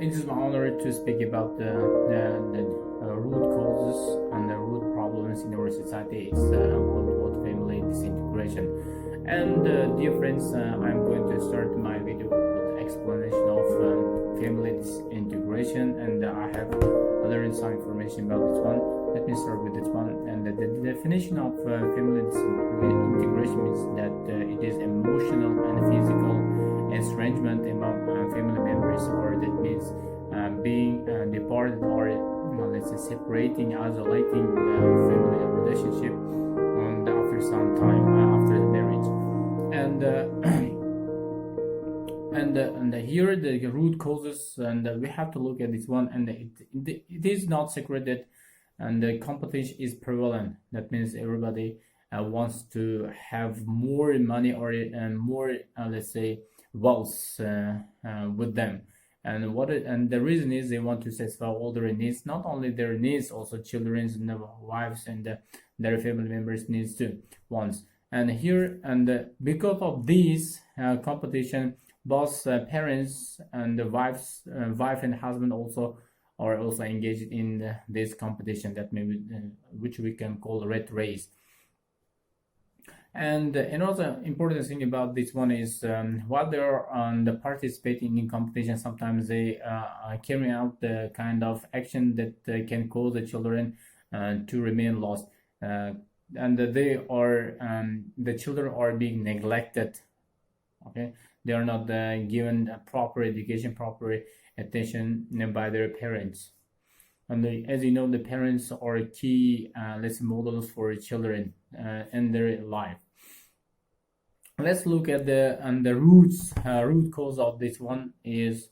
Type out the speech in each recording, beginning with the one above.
It is my honor to speak about the root causes and the root problems in our society. It's called family disintegration. And dear friends, I'm going to start my video with explanation of family disintegration, and I have learned some information about this one. Let me start with this one. And the definition of family disintegration means that it is emotional and physical estrangement among family members, or that means being departed, or let's say separating, isolating the family relationship, and after some time after the marriage. And and here the root causes, and we have to look at this one. And it is not secret that and the competition is prevalent. That means everybody wants to have more money, or more let's say wealth with them. And the reason is they want to satisfy all their needs, not only their needs, also children's and wives and their family members needs too, wants. And here, and because of this competition, both parents and the wife and husband also are also engaged in this competition, that maybe which we can call rat race. And another important thing about this one is while they are participating in competition, sometimes they carry out the kind of action that can cause the children to remain lost, and they are the children are being neglected. Okay, they are not given proper education, proper attention by their parents. And as you know, the parents are key let's say models for children in their life. Let's look at the root cause of this one is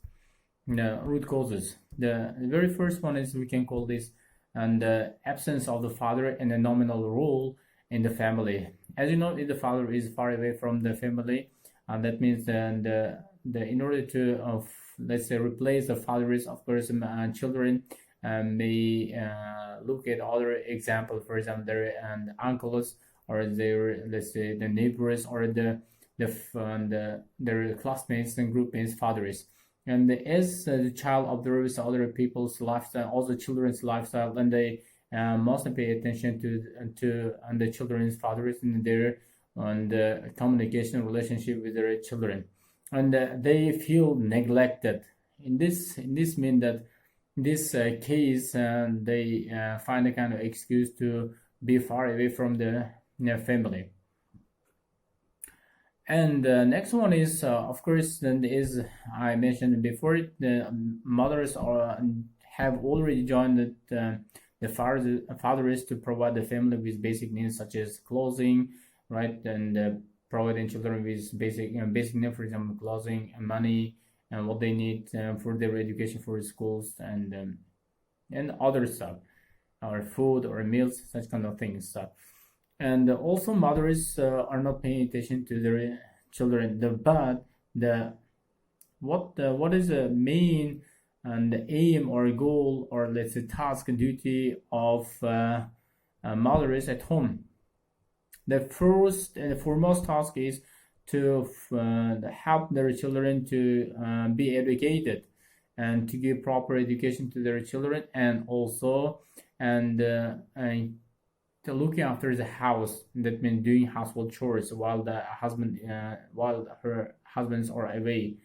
root causes. The very first one is, we can call this and the absence of the father and the nominal role in the family. As you know, if the father is far away from the family, that means the in order to let's say replace the fathers, of course, children may look at other examples, for example their uncles, or their, let's say, the neighbors, or their classmates and groupmates fathers. And as the child observes other people's lifestyle, also children's lifestyle, and they must pay attention to the children's fathers and their communication relationship with their children, and they feel neglected. In this mean that this case, they find a kind of excuse to be far away from the family. And the next one is, of course, then is, I mentioned before, the mothers have already joined the fathers to provide the family with basic needs such as clothing, right, and providing children with basic needs, for example, clothing and money, and what they need for their education, for schools, and other stuff, or food or meals, such kind of things. And also mothers are not paying attention to their children. What is the main and the aim or goal, or let's say task and duty of mothers at home? The first and foremost task is to help their children to be educated, and to give proper education to their children, and also to looking after the house. That means doing household chores while her husbands are away,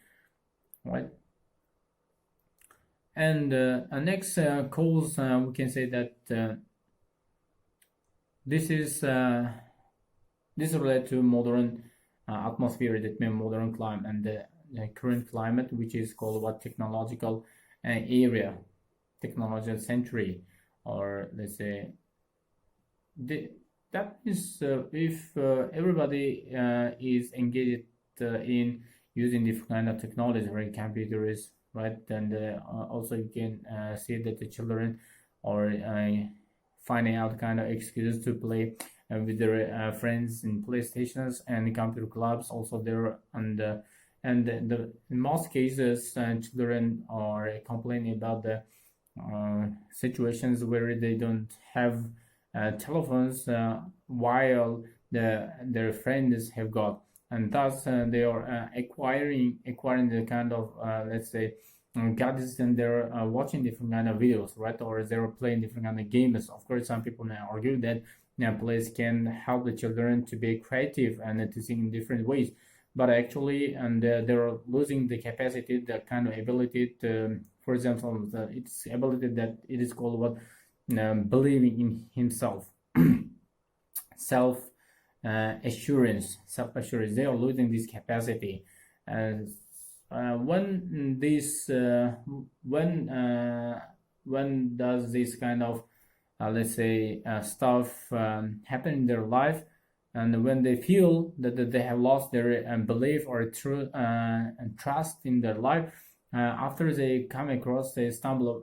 right? And next cause, we can say that this is related to modern atmosphere, that means modern climate, and the current climate, which is called what, technological area, technological century, or let's say that is if everybody is engaged in using this kind of technology, like computers, right? And also you can see that the children are finding out kind of excuses to play with their friends in playstations and computer clubs also there. And in most cases, children are complaining about the situations where they don't have telephones while their friends have got, and thus they are acquiring the kind of let's say gadgets, and they're watching different kind of videos, right? Or they're playing different kind of games. Of course, some people may argue that plays can help the children to be creative and to think in different ways, but actually, and they're losing the capacity, the kind of ability to, for example, its ability that it is called what believing in himself, self self assurance. They are losing this capacity, and when this when does this kind of let's say stuff happen in their life, and when they feel that they have lost their belief or true and trust in their life, after they come across, they stumble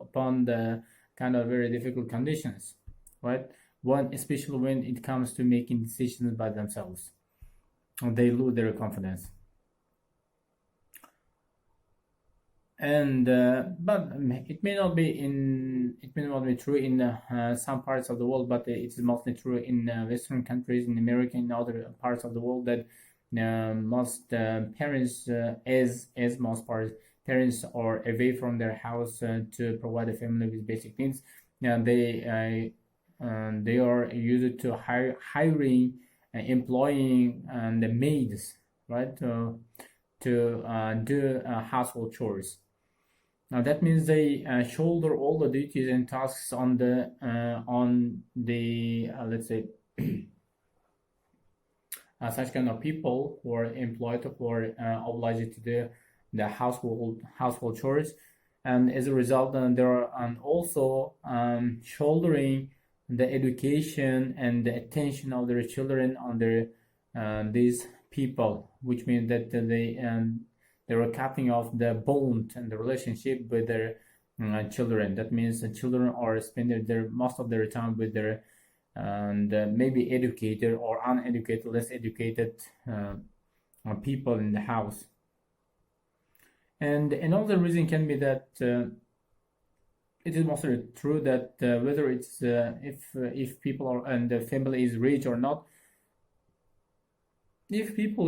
upon the kind of very difficult conditions, right? One, especially when it comes to making decisions by themselves, they lose their confidence. And but it may not be true in some parts of the world, but it's mostly true in Western countries, in America, in other parts of the world, that most parents, as most parents are away from their house to provide the family with basic needs. They are used to hiring, employing the maids, right, to do household chores. Now that means they shoulder all the duties and tasks on the let's say such kind of people who are employed or obliged to do the household chores, and as a result, they are also shouldering the education and the attention of their children on their these people, which means that they were cutting off the bond and the relationship with their children. That means the children are spending most of their time with their maybe educated or uneducated, less educated people in the house. And another reason can be that it is mostly true that whether it's if people are and the family is rich or not, if people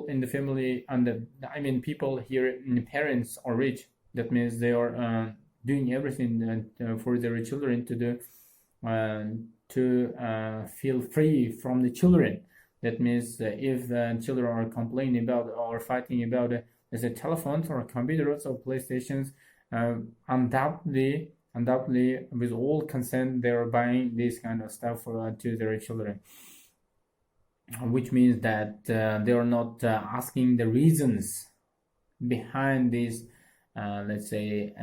in the family and people here, parents are rich, that means they are doing everything for their children to do, to feel free from the children. That means if children are complaining about or fighting about let's say telephones or computers or PlayStations, undoubtedly with all consent, they are buying this kind of stuff to their children, which means that they are not asking the reasons behind these let's say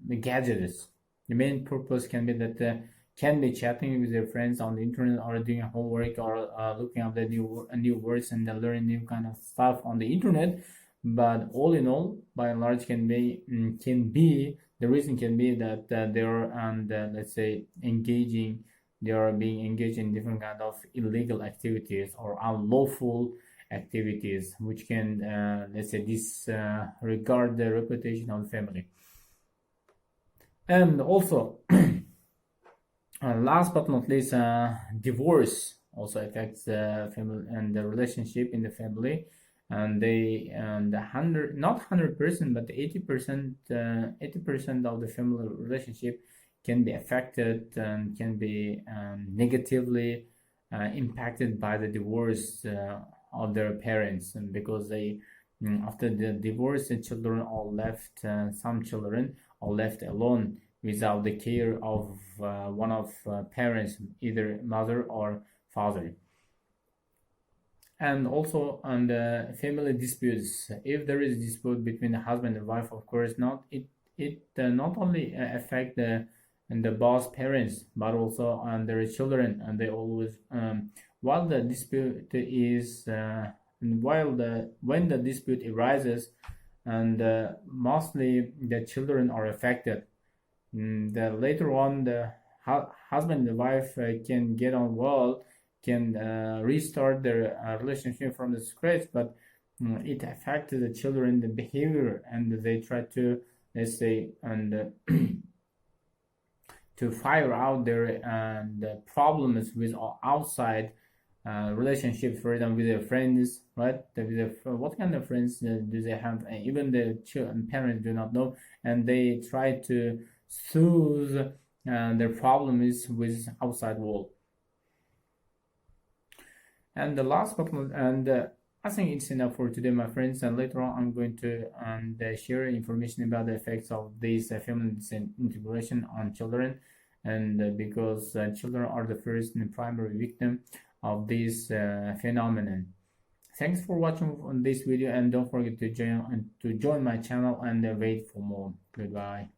the gadgets. The main purpose can be that can be chatting with their friends on the internet, or doing homework, or looking up the new words and learning new kind of stuff on the internet. But all in all, by and large, can be the reason can be that they are let's say they are being engaged in different kind of illegal activities or unlawful activities, which can let's say disregard the reputation of the family. And also last but not least, divorce also affects the family and the relationship in the family. And not 100%, but 80% of the family relationship can be affected and can be negatively impacted by the divorce of their parents. And because they after the divorce, the children are left some children are left alone without the care of one of parents, either mother or father. And also on the family disputes, if there is dispute between the husband and wife, of course it not only affect the boss parents, but also on their children. And they always while the dispute is when the dispute arises, and mostly the children are affected, later on the husband and wife can get on well, can restart their relationship from the scratch, but it affected the children, the behavior, and they try to, let's say, and to fire out their the problems with outside relationships, for example, with their friends, right? What kind of friends do they have? Even the parents do not know, and they try to soothe their problems with outside world. And the last but not, and I think it's enough for today, my friends. And later on, I'm going to share information about the effects of this family disintegration on children, and because children are the first and primary victim of this phenomenon. Thanks for watching on this video, and don't forget to join my channel and wait for more. Goodbye.